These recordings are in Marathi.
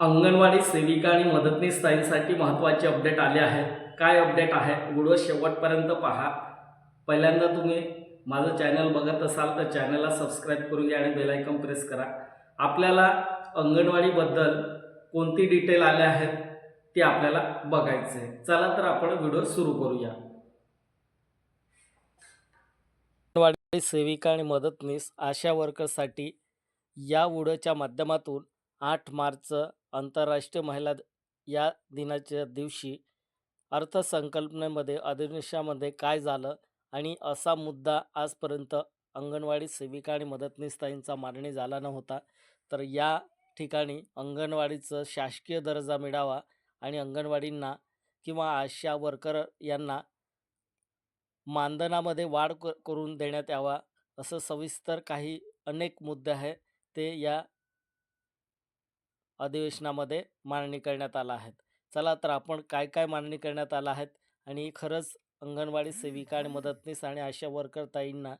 अंगणवाडी सेविका आणि मदतनीस ताईंसाठी महत्त्वाचे अपडेट आले आहेत. काय अपडेट आहे? व्हिडिओ शेवटपर्यंत पहा. पहिल्यांदा तुम्ही माझं चॅनल बघत असाल तर चॅनलला सबस्क्राईब करून घ्या आणि बेल आयकॉन प्रेस करा. आपल्याला अंगणवाडीबद्दल कोणती डिटेल आले आहेत ते आपल्याला बघायचं आहे. चला तर आपण व्हिडिओ सुरू करूया. अंगणवाडी सेविका आणि मदतनीस आशा वर्करसाठी या व्हिडिओच्या माध्यमातून 8 मार्च आंतरराष्ट्रीय महिला या दिनाच्या दिवशी अर्थसंकल्पनेमध्ये अधिवेशनामध्ये काय झालं आणि असा मुद्दा आजपर्यंत अंगणवाडी सेविका आणि मदतनीसताईंचा मान्य झाला नव्हता. तर या ठिकाणी अंगणवाडीचं शासकीय दर्जा मिळावा आणि अंगणवाडींना किंवा आशा वर्कर यांना मानधनामध्ये वाढ करून देण्यात यावा, असं सविस्तर काही अनेक मुद्दे आहेत ते या अधिवेशनामध्ये मांडणी करण्यात आला आहेत. चला तर आपण काय काय मांडणी करण्यात आलं आहेत आणि खरंच अंगणवाडी सेविका आणि मदतनीस आणि आशा वर्कर ताईंना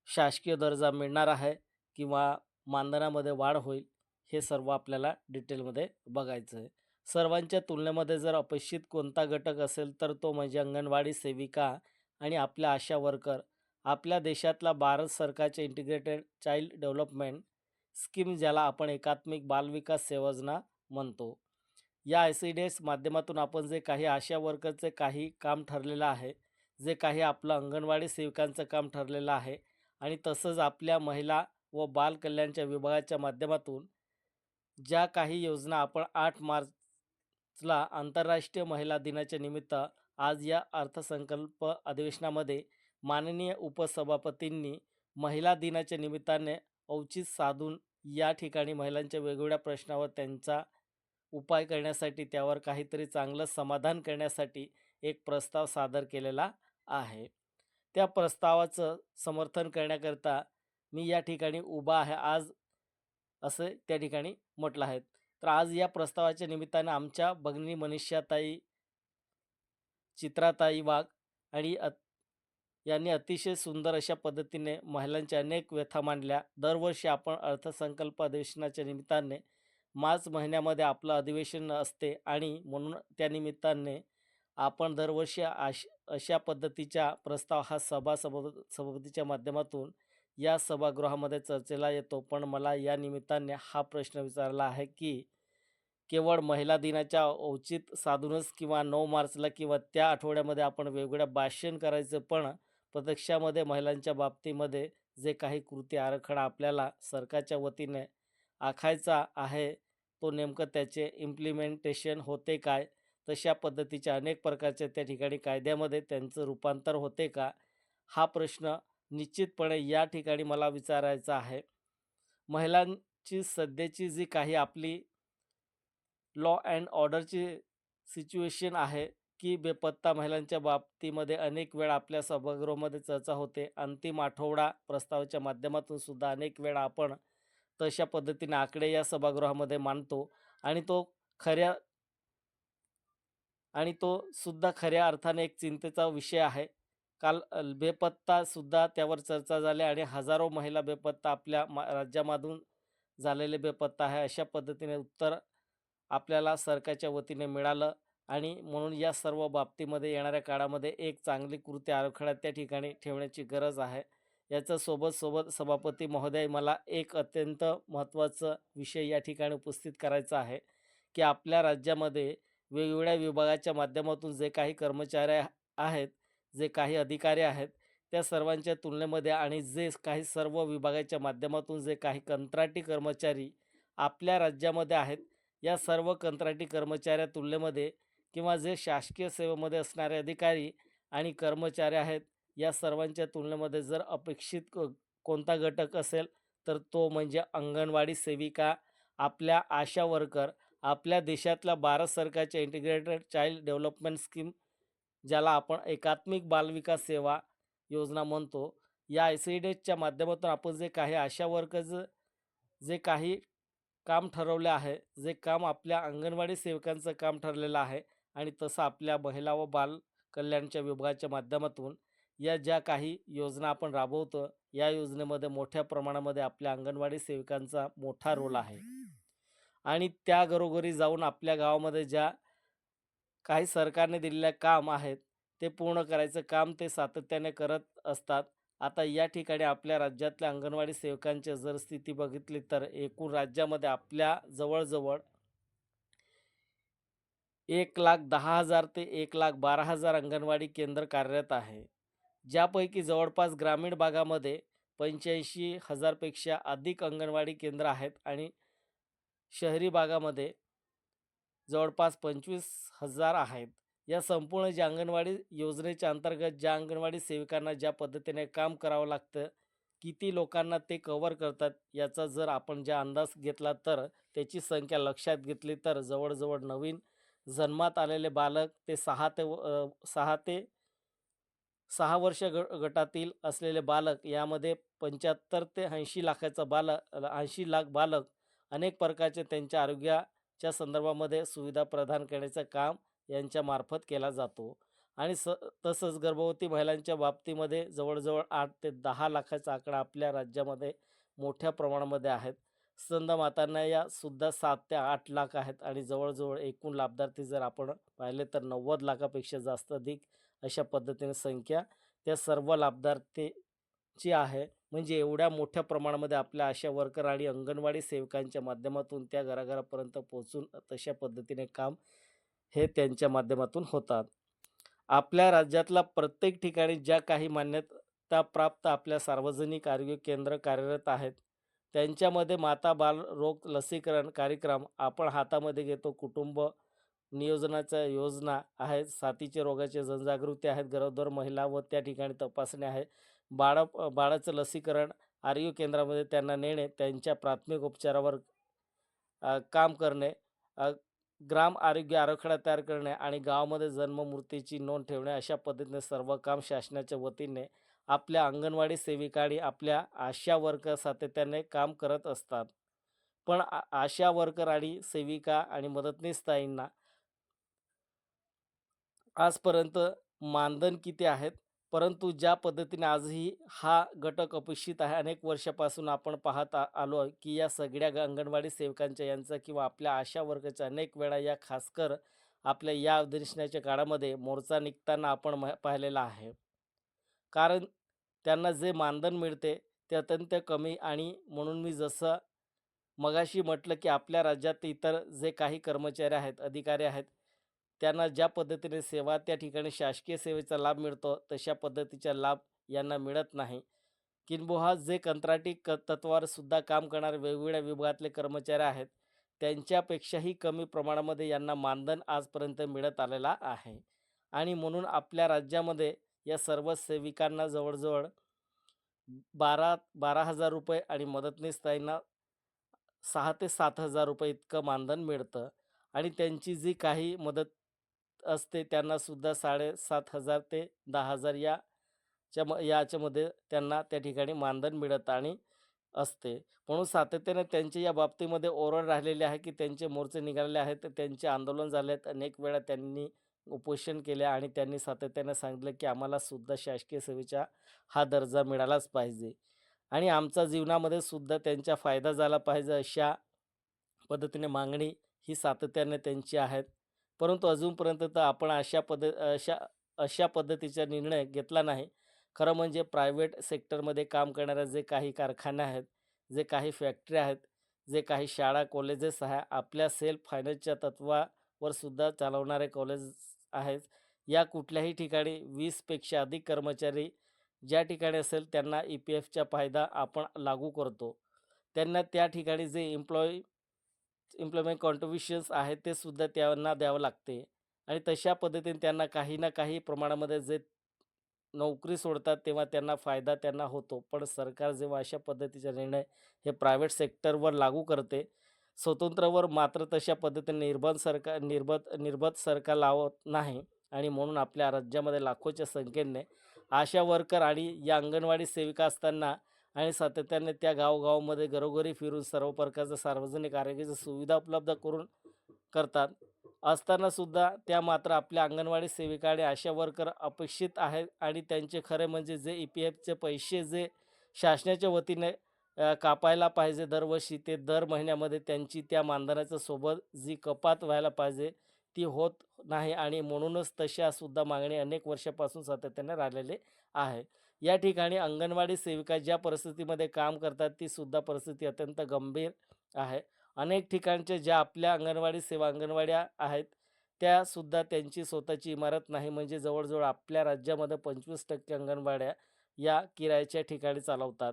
शासकीय दर्जा मिळणार आहे किंवा मानधनामध्ये वाढ होईल, हे सर्व आपल्याला डिटेलमध्ये बघायचं आहे. सर्वांच्या तुलनेमध्ये जर अपेक्षित कोणता घटक असेल तर तो म्हणजे अंगणवाडी सेविका आणि आपल्या आशा वर्कर. आपल्या देशातला भारत सरकारचे इंटिग्रेटेड चाइल्ड डेव्हलपमेंट स्कीम, ज्याला आपण एकात्मिक बालविकास योजना म्हणतो, या ICDS माध्यमातून आपण जे काही आशा वर्करचे काही काम ठरलेलं आहे, जे काही आपलं अंगणवाडी सेविकांचं काम ठरलेलं आहे आणि तसंच आपल्या महिला व बाल कल्याणच्या विभागाच्या माध्यमातून ज्या काही योजना आपण 8 मार्चला आंतरराष्ट्रीय महिला दिनाच्या निमित्त आज या अर्थसंकल्प अधिवेशनामध्ये माननीय उपसभापतींनी महिला दिनाच्या निमित्ताने औचित्य साधून या ठिकाणी महिलांच्या वेगवेगळ्या प्रश्नावर त्यांचा उपाय करण्यासाठी, त्यावर काहीतरी चांगलं समाधान करण्यासाठी एक प्रस्ताव सादर केलेला आहे. त्या प्रस्तावाचं समर्थन करण्याकरता मी या ठिकाणी उभा आहे आज, असे त्या ठिकाणी म्हटलं आहे. तर आज या प्रस्तावाच्या निमित्तानं आमच्या भगिनी मनीषाताई, चित्राताई वाघ आणि यांनी अतिशय सुंदर अशा पद्धतीने महिलांच्या अनेक व्यथा मांडल्या. दरवर्षी आपण अर्थसंकल्प अधिवेशनाच्या निमित्ताने मार्च महिन्यामध्ये आपलं अधिवेशन असते आणि म्हणून त्या निमित्ताने आपण दरवर्षी अशा पद्धतीचा प्रस्ताव हा सभापतीच्या माध्यमातून या सभागृहामध्ये चर्चेला येतो. पण मला या निमित्ताने हा प्रश्न विचारला आहे की केवळ महिला दिनाच्या औचित्य साधूनच किंवा 9 मार्चला किंवा त्या आठवड्यामध्ये आपण वेगवेगळ्या भाषण करायचं, पण प्रत्यक्षामध्ये महिलांच्या बाबतीमध्ये जे काही कृती आराखडा आपल्याला सरकारच्या वतीने आखायचा आहे, तो नेमकं त्याचे इम्प्लिमेंटेशन होते काय? तशा पद्धतीच्या अनेक प्रकारच्या त्या ठिकाणी कायद्यामध्ये त्यांचं रूपांतर होते का? हा प्रश्न निश्चितपणे या ठिकाणी मला विचारायचा आहे. महिलांची सध्याची जी काही आपली लॉ अँड ऑर्डरची सिच्युएशन आहे की बेपत्ता महिलांच्या बाबतीमध्ये अनेक वेळा आपल्या सभागृहामध्ये चर्चा होते. अंतिम आठवडा प्रस्तावाच्या माध्यमातून सुद्धा अनेक वेळा आपण तशा पद्धतीने आकडे या सभागृहामध्ये मांडतो आणि तो सुद्धा खऱ्या अर्थाने एक चिंतेचा विषय आहे. काल बेपत्तासुद्धा त्यावर चर्चा झाली आणि हजारो महिला बेपत्ता आपल्या राज्यामधून झालेले बेपत्ता आहे, अशा पद्धतीने उत्तर आपल्याला सरकारच्या वतीने मिळालं आणि म्हणून या सर्व बाबतीमध्ये येणाऱ्या काळामध्ये एक चांगली कृती आराखडा त्या ठिकाणी ठेवण्याची गरज आहे. याच्या सोबत सभापती महोदय, मला एक अत्यंत महत्त्वाचा विषय या ठिकाणी उपस्थित करायचा आहे की आपल्या राज्यामध्ये वेगवेगळ्या विभागाच्या माध्यमातून जे काही कर्मचारी आहेत, जे काही अधिकारी आहेत, त्या सर्वांच्या तुलनेमध्ये आणि जे काही सर्व विभागाच्या माध्यमातून जे काही कंत्राटी कर्मचारी आपल्या राज्यामध्ये आहेत, या सर्व कंत्राटी कर्मचाऱ्या तुलनेमध्ये किंवा जे शासकीय सेवेमध्ये असणारे अधिकारी आणि कर्मचारी आहेत, या सर्वांच्या तुलनेमध्ये जर अपेक्षित कोणता घटक असेल तर तो म्हणजे अंगणवाडी सेविका, आपल्या आशा वर्कर. आपल्या देशातल्या भारत सरकारच्या इंटिग्रेटेड चाइल्ड डेव्हलपमेंट स्कीम, ज्याला आपण एकात्मिक बालविकास सेवा योजना म्हणतो, या ICDSच्या माध्यमातून आपण जे काही आशा वर्करचं जे काही काम ठरवले आहे, जे काम आपल्या अंगणवाडी सेविकांचं काम ठरलेलं आहे आणि तसं आपल्या महिला व बाल कल्याणच्या विभागाच्या माध्यमातून या ज्या काही योजना आपण राबवतो, या योजनेमध्ये मोठ्या प्रमाणामध्ये आपल्या अंगणवाडी सेविकांचा मोठा रोल आहे. आणि त्या घरोघरी जाऊन आपल्या गावामध्ये ज्या काही सरकारने दिलेल्या काम आहेत, ते पूर्ण करायचं काम ते सातत्याने करत असतात. आता या ठिकाणी आपल्या राज्यातल्या अंगणवाडी सेवकांची जर स्थिती बघितली तर एकूण राज्यामध्ये आपल्या जवळ-जवळ 1,10,000 ते 1,12,000 अंगणवाडी केंद्र कार्यरत आहे. ज्यापैकी जवळपास ग्रामीण भागामध्ये 85,000 पेक्षा अधिक अंगणवाडी केंद्र आहेत आणि शहरी भागामध्ये जवळपास 25,000 आहेत. या संपूर्ण ज्या अंगणवाडी योजनेच्या अंतर्गत ज्या अंगणवाडी सेविकांना ज्या पद्धतीने काम करावं लागतं, किती लोकांना ते कव्हर करतात, याचा जर आपण ज्या अंदाज घेतला तर त्याची संख्या लक्षात घेतली तर जवळ नवीन जन्मात आलेले बालक ते 6 ते 6 वर्ष गटातील असलेले बालक यामध्ये 75 ते 80 लाखाचा 80 लाख बालक अनेक प्रकारचे त्यांच्या आरोग्याच्या संदर्भामध्ये सुविधा प्रदान करण्याचं काम यांच्यामार्फत केला जातो. आणि तसंच गर्भवती महिलांच्या बाबतीमध्ये जवळ 8 ते 10 लाखाचा आकडा आपल्या राज्यामध्ये मोठ्या प्रमाणामध्ये आहेत. स्तनदा मातांना या सुद्धा 7 ते 8 लाख आहेत आणि जवळ एकूण लाभार्थी जर आपण पाहिले तर 90 लाखापेक्षा जास्त अधिक अशा पद्धतीने संख्या त्या सर्व लाभार्थीची आहे. म्हणजे एवढ्या मोठ्या प्रमाणामध्ये आपल्या आशा वर्कर आणि अंगणवाडी सेवकांच्या माध्यमातून त्या घराघरापर्यंत पोहोचून तशा पद्धतीने काम हे त्यांच्या माध्यमातून होतात. आपल्या राज्यातला प्रत्येक ठिकाणी ज्या काही मान्यताप्राप्त आपल्या सार्वजनिक आरोग्य केंद्र कार्यरत आहेत, त्यांच्यामध्ये माता बाल रोग लसीकरण कार्यक्रम आपण हातामध्ये घेतो. कुटुंब नियोजनाच्या योजना आहेत, साथीच्या रोगाची जनजागृती आहेत, गरोदर महिला व त्या ठिकाणी तपासणी आहे. बाळाचं लसीकरण आरोग्य केंद्रामध्ये त्यांना नेणे, त्यांच्या प्राथमिक उपचारावर काम करणे, अ, ग्राम आरोग्य आराखडा तयार करणे आणि गावामध्ये जन्म मृत्यूची नोंद ठेवणे अशा पद्धतीने सर्व काम शासनाच्या वतीने आपल्या अंगणवाडी सेविका आणि आपल्या आशा वर्कर सातत्याने काम करत असतात. पण आशा वर्कर आणि सेविका आणि मदतनीस ताईंना आजपर्यंत मानधन किती आहेत? परंतु ज्या पद्धतीने आजही हा घटक अपेक्षित आहे. अनेक वर्षापासून आपण पाहत आलो आहे, की या सगळ्या अंगणवाडी सेवकांच्या यांचा किंवा आपल्या आशा वर्गाच्या अनेक वेळा या खासकर आपल्या या अधिवेशनाच्या काळामध्ये मोर्चा निघताना आपण पाहिलेला आहे. कारण त्यांना जे मानधन मिळते ते अत्यंत कमी आणि म्हणून मी जसं मगाशी म्हटलं, की आपल्या राज्यात इतर जे काही कर्मचारी आहेत, अधिकारी आहेत, त्यांना ज्या पद्धतीने सेवा त्या ठिकाणी शासकीय सेवेचा लाभ मिळतो, तशा पद्धतीचा लाभ यांना मिळत नाही. किंबहुना जे कंत्राटी तत्त्वावर सुद्धा काम करणारे वेगवेगळ्या विभागातले कर्मचारी आहेत, त्यांच्यापेक्षाही कमी प्रमाणामध्ये यांना मानधन आजपर्यंत मिळत आलेला आहे. आणि म्हणून आपल्या राज्यामध्ये या सर्व सेविकांना जवळ 12,000 रुपये आणि मदतनीस ताईंना 6,000 ते 7,000 रुपये इतकं मानधन मिळतं आणि त्यांची जी काही मदत असते त्यांना सुद्धा 7,500 ते 10,000 याच्यामध्ये त्यांना त्या ठिकाणी मानधन मिळत आणि असते. म्हणून सातत्याने त्यांच्या या बाबतीमध्ये ओरड राहिलेली आहे, की त्यांचे मोर्चे निघालेले आहेत, त्यांचे आंदोलन झाले आहेत. अनेक वेळा त्यांनी उपोषण केले आणि त्यांनी सातत्याने सांगितलं, की आम्हाला सुद्धा शासकीय सेवेचा हा दर्जा मिळालाच पाहिजे आणि आमच्या जीवनामध्ये सुद्धा त्यांचा फायदा झाला पाहिजे अशा पद्धतीने मागणी ही सातत्याने त्यांची आहेत. परंतु अजूनपर्यंत तर आपण अशा अशा पद्धतीचा निर्णय घेतला नाही. खरं म्हणजे प्रायव्हेट सेक्टरमध्ये काम करणाऱ्या जे काही कारखाने आहेत, जे काही फॅक्टरी आहेत, जे काही शाळा, कॉलेजेस आहे, आपल्या सेल्फ फायनान्सच्या तत्त्वावर सुद्धा चालवणारे कॉलेज आहेत. या कुठल्याही ठिकाणी 20 पेक्षा अधिक कर्मचारी ज्या ठिकाणी असेल त्यांना ई-पी-एफचा फायदा आपण लागू करतो. त्यांना त्या ठिकाणी जे एम्प्लॉयमेंट कॉन्ट्रिब्युशन्स आहेत ते सुद्धा त्यांना द्यावं लागते आणि तशा पद्धतीने त्यांना काही ना काही प्रमाणामध्ये जे नोकरी सोडतात तेव्हा त्यांना फायदा त्यांना होतो. पण सरकार जेव्हा अशा पद्धतीचा निर्णय हे प्रायव्हेट सेक्टरवर लागू करते, स्वतंत्रवर मात्र तशा पद्धतीने निर्बंध सरकार लावत नाही आणि म्हणून आपल्या राज्यामध्ये लाखोच्या संख्येने आशा वर्कर आणि या अंगणवाडी सेविका असताना आणि सातत्याने त्या गावोगावामध्ये घरोघरी फिरून सर्व प्रकारच्या सार्वजनिक आरोग्याच्या सुविधा उपलब्ध करून करतात. असताना सुद्धा त्या मात्र आपल्या अंगणवाडी सेविका आणि आशा वर्कर अपेक्षित आहेत आणि त्यांचे खरे म्हणजे जे ई-पी-एफचे पैसे जे शासनाच्या वतीने कापायला पाहिजे दरवर्षी, ते दर महिन्यामध्ये त्यांची त्या मानधनाच्या सोबत जी कपात व्हायला पाहिजे, ती होत नाही आणि म्हणूनच तशासुद्धा मागणी अनेक वर्षापासून सातत्याने राहिलेली आहे. या ठिकाणी अंगणवाडी सेविका ज्या परिस्थितीमध्ये काम करतात, ती सुद्धा परिस्थिती अत्यंत गंभीर आहे. अनेक ठिकाणच्या ज्या आपल्या अंगणवाडी सेवा अंगणवाड्या आहेत, त्यासुद्धा त्यांची स्वतःची इमारत नाही. म्हणजे जवळ आपल्या राज्यामध्ये 25% अंगणवाड्या या किरायाच्या ठिकाणी चालवतात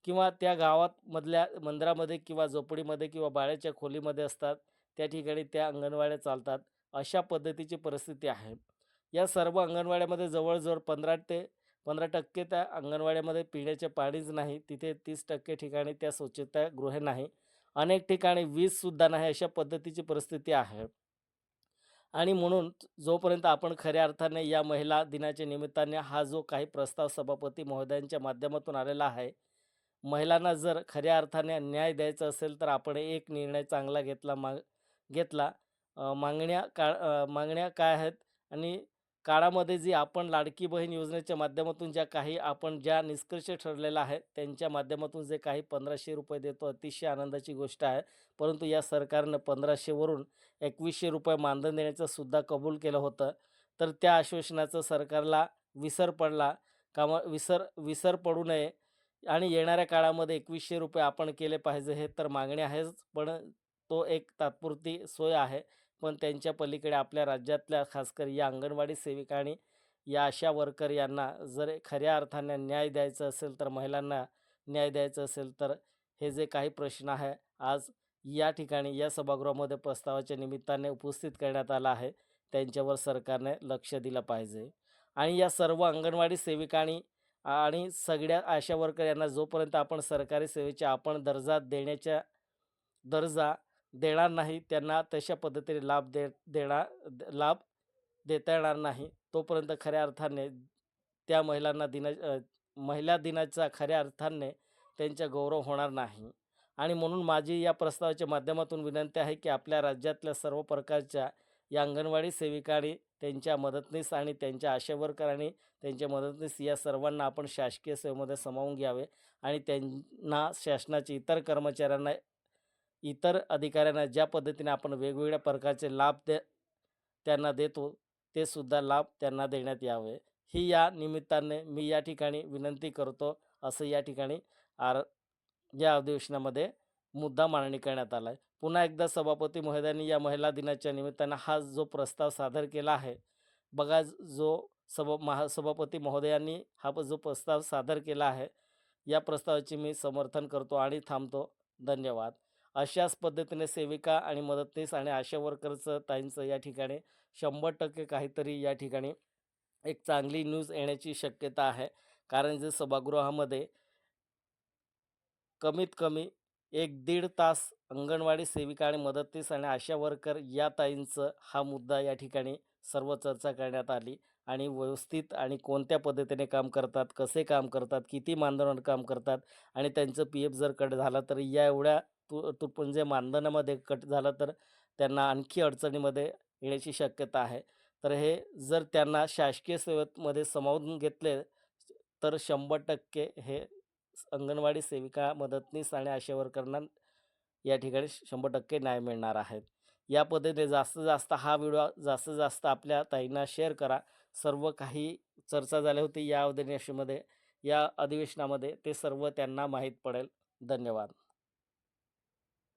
किंवा त्या गावात मधल्या मंदिरामध्ये किंवा झोपडीमध्ये किंवा भाड्याच्या खोलीमध्ये असतात. त्या ठिकाणी त्या अंगणवाड्या चालतात. अशा पद्धतीची परिस्थिती आहे. या सर्व अंगणवाड्यामध्ये जवळ 15% त्या अंगणवाड्यामध्ये पिण्याचे पाणीच नाही. तिथे 30% ठिकाणी त्या स्वच्छतागृहे नाही. अनेक ठिकाणी वीजसुद्धा नाही. अशा पद्धतीची परिस्थिती आहे. आणि म्हणून जोपर्यंत आपण खऱ्या अर्थाने या महिला दिनाच्या निमित्ताने हा जो काही प्रस्ताव सभापती महोदयांच्या माध्यमातून आलेला आहे, महिलांना जर खऱ्या अर्थाने न्याय द्यायचा असेल तर आपण एक निर्णय चांगला घेतला. मागण्या काय आहेत आणि काळामध्ये जी आपण लाडकी बहीण योजनेच्या माध्यमातून ज्या निष्कर्ष ठरलेला आहे, त्यांच्या माध्यमातून जे काही ₹1500 देतो, अतिशय आनंदाची गोष्ट आहे. परंतु या सरकारनं 1500 वरून ₹2100 मानधन देण्याचं सुद्धा कबूल केलं होतं. तर त्या आश्वासनाचा सरकारला विसर पडला. विसर विसर पडू नये आणि येणाऱ्या काळामध्ये ₹2100 आपण केले पाहिजे हे तर मागणी आहेच. पण तो एक तात्पुरती सोय आहे. पण त्यांच्या पलीकडे आपल्या राज्यातल्या खासकर या अंगणवाडी सेविका आणि या आशा वर्कर यांना जर खऱ्या अर्थाने न्याय द्यायचा असेल, तर महिलांना न्याय द्यायचा असेल, तर हे जे काही प्रश्न आहे आज या ठिकाणी या सभागृहामध्ये प्रस्तावाच्या निमित्ताने उपस्थित करण्यात आला आहे, त्यांच्यावर सरकारने लक्ष दिलं पाहिजे. आणि या सर्व अंगणवाडी सेविका आणि सगळ्या आशा वर्कर यांना जोपर्यंत आपण सरकारी सेवेचा आपण दर्जा देणार नाही, त्यांना तशा पद्धतीने लाभ देता येणार नाही, तोपर्यंत खऱ्या अर्थाने त्या महिला दिनाचा खऱ्या अर्थाने त्यांचा गौरव होणार नाही. आणि म्हणून माझी या प्रस्तावाच्या माध्यमातून विनंती आहे, की आपल्या राज्यातल्या सर्व प्रकारच्या या अंगणवाडी सेविका आणि त्यांच्या मदतनीस आणि त्यांच्या आशा वर्कर आणि त्यांच्या मदतनीस या सर्वांना आपण शासकीय सेवेमध्ये सामावून घ्यावे आणि त्यांना शासनाच्या इतर अधिकाऱ्यांना ज्या पद्धतीने आपण वेगवेगळ्या प्रकारचे त्यांना देतो, ते सुद्धा लाभ त्यांना देण्यात यावे. ही या निमित्ताने मी या ठिकाणी विनंती करतो, असं या ठिकाणी आर या अधिवेशनामध्ये मुद्दा मांडणी करण्यात आला आहे. पुन्हा एकदा सभापती महोदयांनी या महिला दिनाच्या निमित्तानं हा जो प्रस्ताव सादर केला आहे, बघा जो सभापती महोदयांनी जो प्रस्ताव सादर केला आहे, या प्रस्तावाचे मी समर्थन करतो आणि थांबतो. धन्यवाद. अशाच पद्धतीने सेविका आणि मदतनीस आणि आशा वर्करचं ताईंचं या ठिकाणी 100% काहीतरी या ठिकाणी एक चांगली न्यूज येण्याची शक्यता आहे. कारण जे सभागृहामध्ये कमीत कमी 1-1.5 तास अंगणवाडी सेविका आणि मदतनीस आणि आशा वर्कर या ताईंचं हा मुद्दा या ठिकाणी सर्व चर्चा करण्यात आली आणि व्यवस्थित आणि कोणत्या पद्धतीने काम करतात, कसे काम करतात, किती मानधनावर काम करतात आणि त्यांचं पी-एफ जर कट झालं तर या एवढ्या तुटपुंजे मानधनामध्ये कट झालं तर त्यांना आणखी अडचणीमध्ये येण्याची शक्यता आहे. तर हे जर त्यांना शासकीय सेवेमध्ये सामावून घेतले तर 100% हे अंगणवाडी सेविका, मदतनीस आणि आशा वर्करांना या ठिकाणी 100% न्याय मिळणार आहेत. या पद्धतीने जास्तीत जास्त हा व्हिडिओ जास्तीत जास्त आपल्या ताईंना शेअर करा. सर्व काही चर्चा झाली होती या अधिवेशनामध्ये ते सर्व त्यांना माहीत पडेल. धन्यवाद.